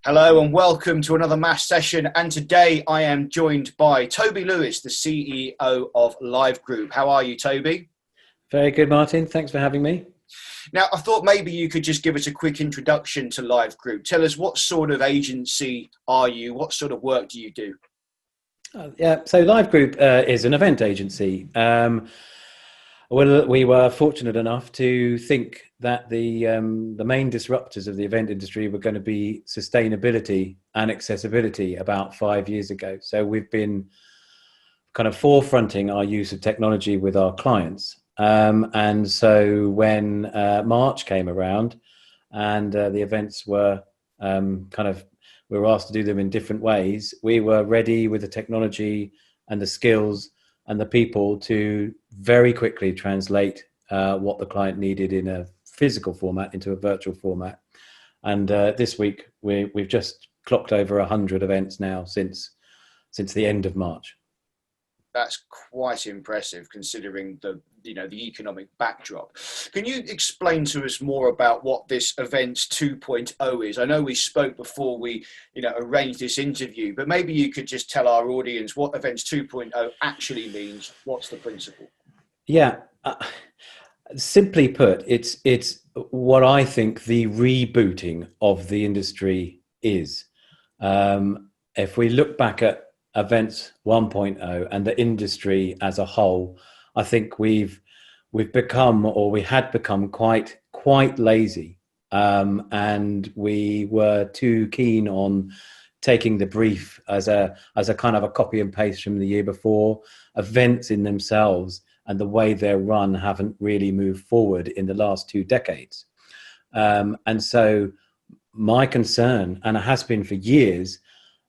Hello and welcome to another mass session. And today I am joined by Toby Lewis, the CEO of Live Group. How are you, Toby? Very good, Martin. Thanks for having me. Now, I thought maybe you could just give us a quick introduction to Live Group. Tell us, what sort of agency are you? What sort of work do you do? So Live Group is an event agency. We were fortunate enough to think that the main disruptors of the event industry were going to be sustainability and accessibility about 5 years ago. So we've been kind of forefronting our use of technology with our clients. And so when March came around and the events were we were asked to do them in different ways, we were ready with the technology and the skills and the people to very quickly translate what the client needed in a physical format into a virtual format. And this week we've just clocked over 100 events now since the end of March. That's quite impressive considering the economic backdrop. Can you explain to us more about what this Events 2.0 is? I know we spoke before we arranged this interview, but maybe you could just tell our audience what Events 2.0 actually means. What's the principle? Yeah, simply put, it's what I think the rebooting of the industry is. If we look back at Events 1.0 and the industry as a whole, I think we had become quite lazy, and we were too keen on taking the brief as a kind of a copy and paste from the year before. Events in themselves and the way they're run haven't really moved forward in the last 2 decades, and so my concern, and it has been for years,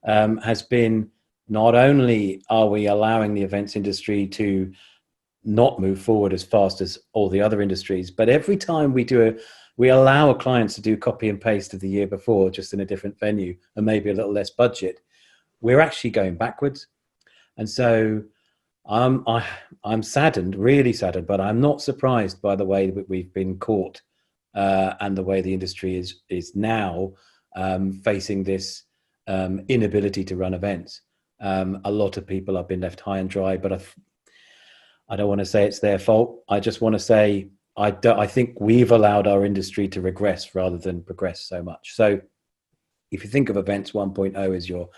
has been, not only are we allowing the events industry to not move forward as fast as all the other industries, but every time we allow a client to do copy and paste of the year before, just in a different venue and maybe a little less budget, we're actually going backwards. And so I'm saddened, really saddened, but I'm not surprised by the way that we've been caught and the way the industry is now facing this inability to run events. A lot of people have been left high and dry, but I don't want to say it's their fault. I just want to say I think we've allowed our industry to regress rather than progress so much. So if you think of Events 1.0 as your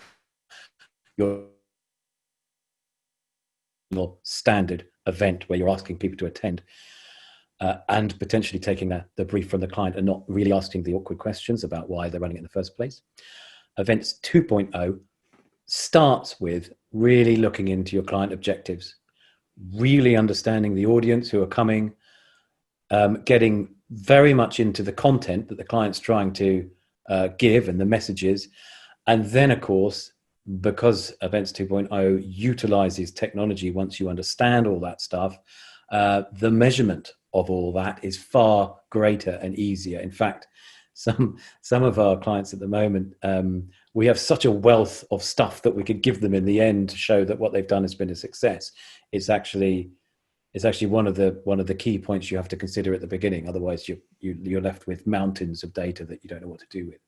standard event where you're asking people to attend and potentially taking the brief from the client and not really asking the awkward questions about why they're running it in the first place, Events 2.0 starts with really looking into your client objectives, really understanding the audience who are coming, getting very much into the content that the client's trying to give and the messages. And then, of course, because Events 2.0 utilizes technology, once you understand all that stuff, the measurement of all that is far greater and easier. In fact, some of our clients at the moment, we have such a wealth of stuff that we could give them in the end to show that what they've done has been a success. It's actually one of the key points you have to consider at the beginning. Otherwise, you're left with mountains of data that you don't know what to do with.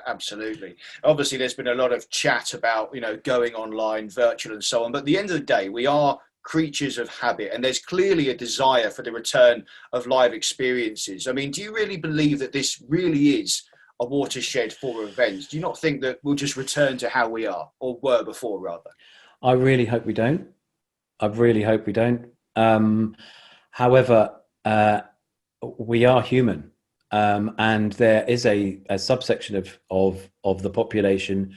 Absolutely. Obviously, there's been a lot of chat about going online, virtual, and so on. But at the end of the day, we are creatures of habit, and there's clearly a desire for the return of live experiences. I mean, do you really believe that this really is a watershed for events? Do you not think that we'll just return to how we are, or were before, rather? I really hope we don't. However, we are human, and there is a subsection of the population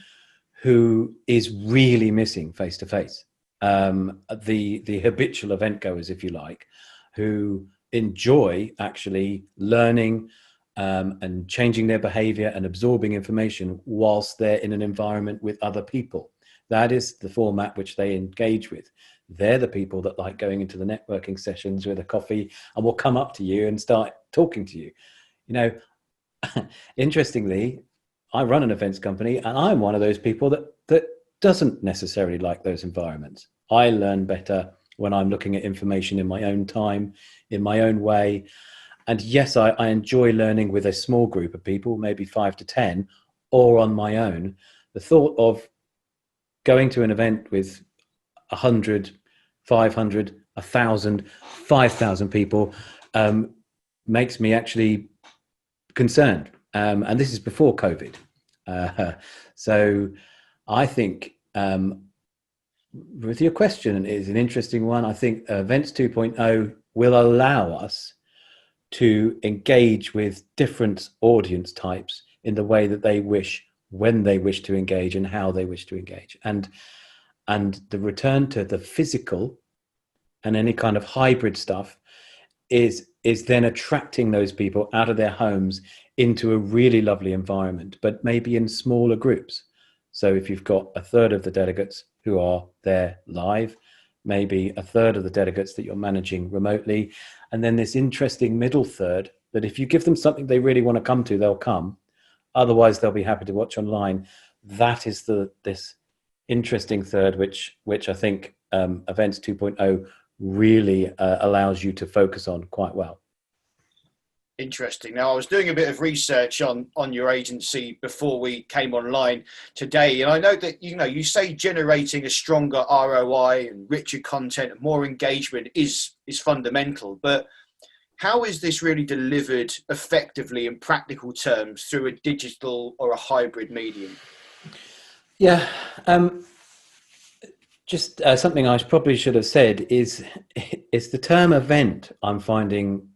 who is really missing face to face. The habitual event goers, if you like, who enjoy actually learning and changing their behavior and absorbing information whilst they're in an environment with other people. That is the format which they engage with. They're the people that like going into the networking sessions with a coffee and will come up to you and start talking to you. Interestingly, I run an events company and I'm one of those people that doesn't necessarily like those environments. I learn better when I'm looking at information in my own time, in my own way. And yes, I enjoy learning with a small group of people, maybe 5 to 10, or on my own, the thought of going to an event with 100, 500, 1,000, 5,000 people makes me actually concerned. And this is before COVID. So I think with your question is an interesting one. I think Events 2.0 will allow us to engage with different audience types in the way that they wish, when they wish to engage, and how they wish to engage. And the return to the physical and any kind of hybrid stuff is then attracting those people out of their homes into a really lovely environment, but maybe in smaller groups. So if you've got a third of the delegates who are there live, maybe a third of the delegates that you're managing remotely, and then this interesting middle third that if you give them something they really want to come to, they'll come. Otherwise, they'll be happy to watch online. That is this interesting third, which I think Events 2.0 really allows you to focus on quite well. Interesting. Now, I was doing a bit of research on your agency before we came online today, and I know that you say generating a stronger ROI and richer content and more engagement is fundamental. But how is this really delivered effectively in practical terms through a digital or a hybrid medium? Yeah, just something I probably should have said is the term event I'm finding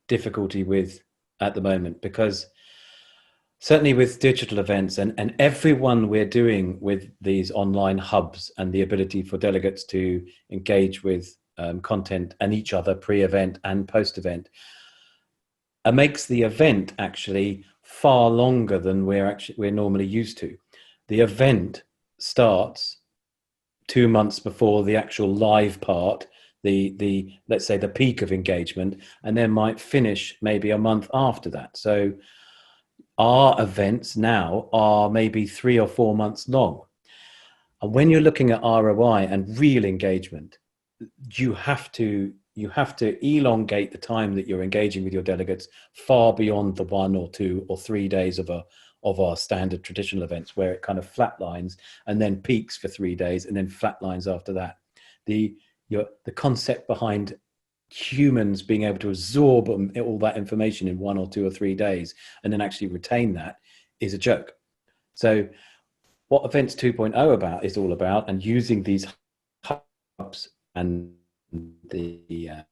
difficulty with at the moment, because certainly with digital events and everyone we're doing with these online hubs and the ability for delegates to engage with content and each other pre-event and post-event makes the event actually far longer than we're normally used to. The event starts 2 months before the actual live part, the let's say the peak of engagement, and then might finish maybe a month after that. So our events now are maybe 3 or 4 months long. And when you're looking at ROI and real engagement, you have to elongate the time that you're engaging with your delegates far beyond the 1 or 2 or 3 days of our standard traditional events, where it kind of flatlines and then peaks for 3 days and then flatlines after that. The concept behind humans being able to absorb all that information in 1 or 2 or 3 days and then actually retain that is a joke. So what Events 2.0 is all about, and using these hubs and the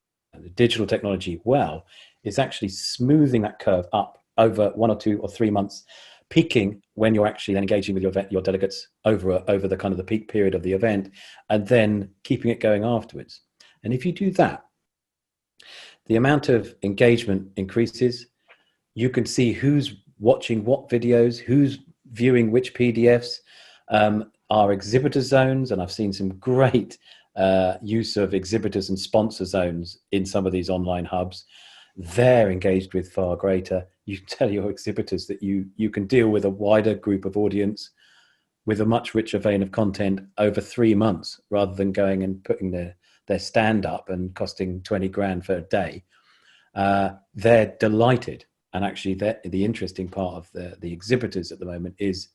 digital technology well, is actually smoothing that curve up over 1 or 2 or 3 months, peaking when you're actually then engaging with your delegates over the kind of the peak period of the event, and then keeping it going afterwards. And if you do that, the amount of engagement increases. You can see who's watching what videos, who's viewing which PDFs. Our exhibitor zones, and I've seen some great use of exhibitors and sponsor zones in some of these online hubs. They're engaged with far greater. You tell your exhibitors that you can deal with a wider group of audience with a much richer vein of content over 3 months, rather than going and putting their stand up and costing 20 grand for a day. They're delighted. And actually the interesting part of the exhibitors at the moment is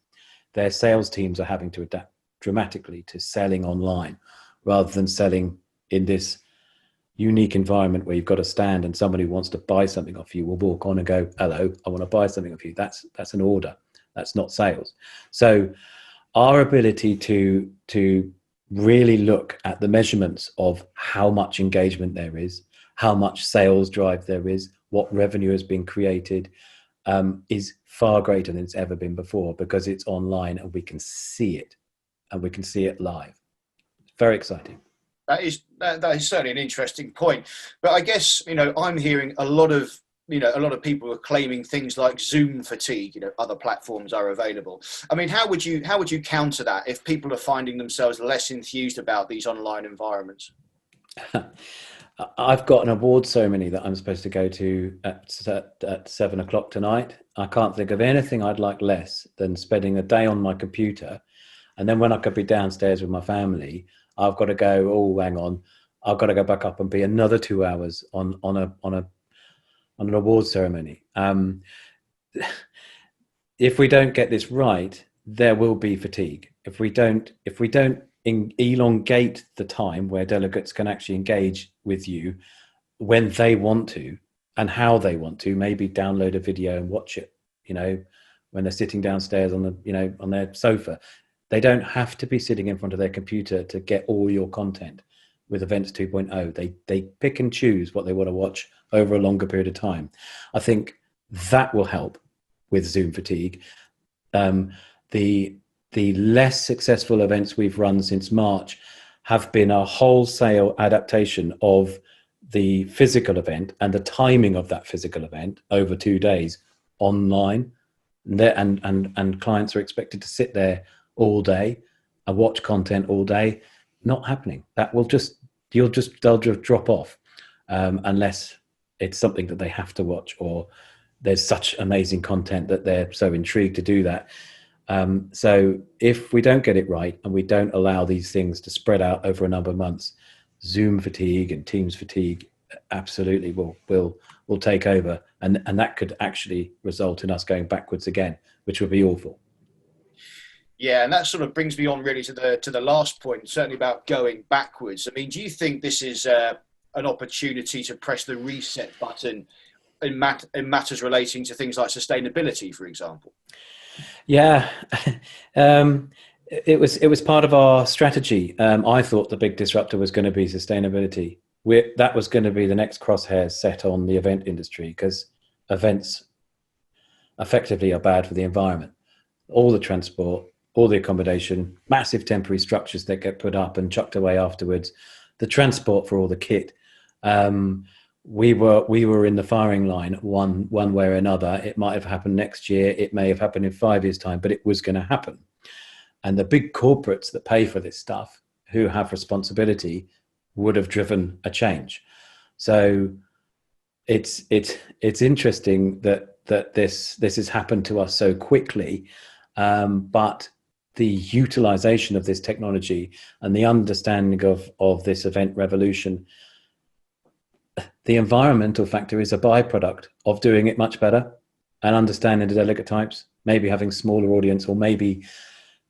their sales teams are having to adapt dramatically to selling online, rather than selling in this unique environment where you've got a stand and somebody who wants to buy something off you will walk on and go, hello, I want to buy something off you. That's an order. That's not sales. So our ability to really look at the measurements of how much engagement there is, how much sales drive there is, what revenue has been created, is far greater than it's ever been before, because it's online and we can see it, and we can see it live. Very exciting. That is certainly an interesting point. But I guess, I'm hearing a lot of people are claiming things like Zoom fatigue. Other platforms are available. I mean, how would you counter that if people are finding themselves less enthused about these online environments? I've got an award ceremony that I'm supposed to go to at 7:00 tonight. I can't think of anything I'd like less than spending a day on my computer, and then when I could be downstairs with my family, I've got to go, oh, hang on, I've got to go back up and be another 2 hours on an award ceremony. if we don't get this right, there will be fatigue. If we don't elongate the time where delegates can actually engage with you when they want to and how they want to, maybe download a video and watch it, when they're sitting downstairs on on their sofa. They don't have to be sitting in front of their computer to get all your content with Events 2.0. They pick and choose what they want to watch over a longer period of time. I think that will help with Zoom fatigue. The less successful events we've run since March have been a wholesale adaptation of the physical event and the timing of that physical event over 2 days online. And clients are expected to sit there all day and watch content all day. Not happening. That will they'll just drop off unless it's something that they have to watch, or there's such amazing content that they're so intrigued to do that. So if we don't get it right and we don't allow these things to spread out over a number of months, Zoom fatigue and Teams fatigue absolutely will take over, and that could actually result in us going backwards again, which would be awful. Yeah, and that sort of brings me on really to the last point, certainly about going backwards. I mean, do you think this is an opportunity to press the reset button in matters relating to things like sustainability, for example? Yeah, it was part of our strategy. I thought the big disruptor was going to be sustainability. That was going to be the next crosshair set on the event industry, because events effectively are bad for the environment. All the transport, all the accommodation, massive temporary structures that get put up and chucked away afterwards, the transport for all the kit. We were in the firing line one way or another. It might have happened next year. It may have happened in 5 years' time, but it was going to happen. And the big corporates that pay for this stuff, who have responsibility, would have driven a change. So it's interesting that this has happened to us so quickly, but the utilization of this technology and the understanding of this event revolution, the environmental factor is a byproduct of doing it much better and understanding the delegate types, maybe having smaller audience, or maybe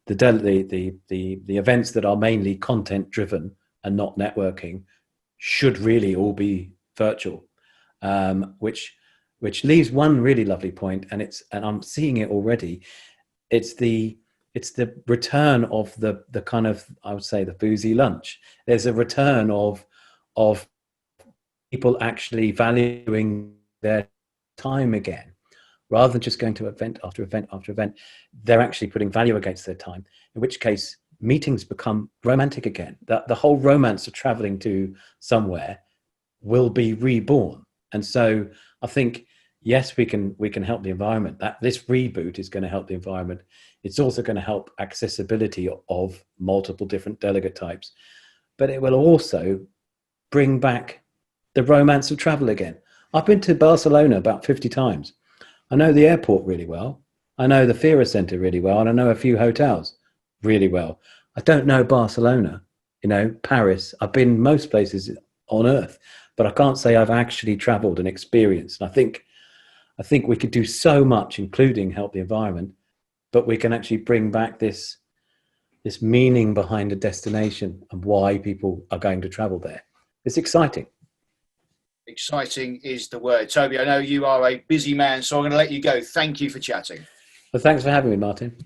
the events that are mainly content driven and not networking should really all be virtual, which leaves one really lovely point, and I'm seeing it already. It's the return of the kind of, I would say, the boozy lunch. There's a return of people actually valuing their time again, rather than just going to event after event after event. They're actually putting value against their time, in which case meetings become romantic again. The whole romance of traveling to somewhere will be reborn. And so I think, yes, we can help the environment. That this reboot is going to help the environment. It's also going to help accessibility of multiple different delegate types, but it will also bring back the romance of travel again. I've been to Barcelona about 50 times. I know the airport really well. I know the Fira Centre really well, and I know a few hotels really well. I don't know Barcelona, Paris. I've been most places on earth, but I can't say I've actually traveled and experienced. And I think we could do so much, including help the environment, but we can actually bring back this meaning behind a destination and why people are going to travel there. It's exciting. Exciting is the word. Toby, I know you are a busy man, so I'm going to let you go. Thank you for chatting. Well, thanks for having me, Martin.